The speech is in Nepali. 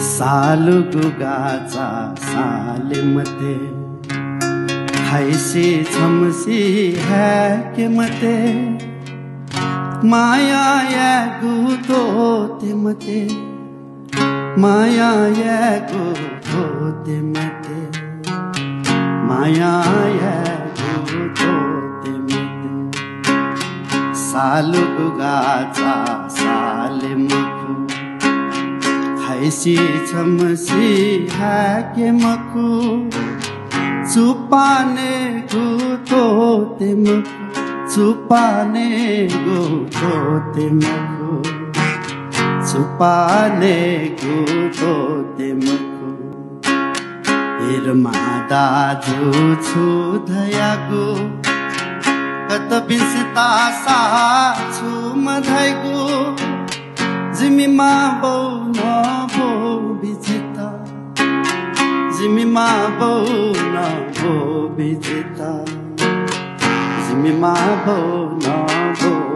सालू गुगाचा साले मते खाइसी छमसी है के मते माया या गुतो ते मते माया या गुतो ते मते माया या गुतो ते मते सालू गुगाचा साले मखु खाइसी छमसी है के मखु छुपाने गुतो ते मखु छुपाने गुतो ते मखु छुपाने गुतो ते मखु हिरमा दाजु छु धयागु कत बिन्सिता सा छु मधैगु जिमीमा बौ न बौ बिजिता जिमीमा बौ न बौ बिजिता जिमीमा बौ न बौ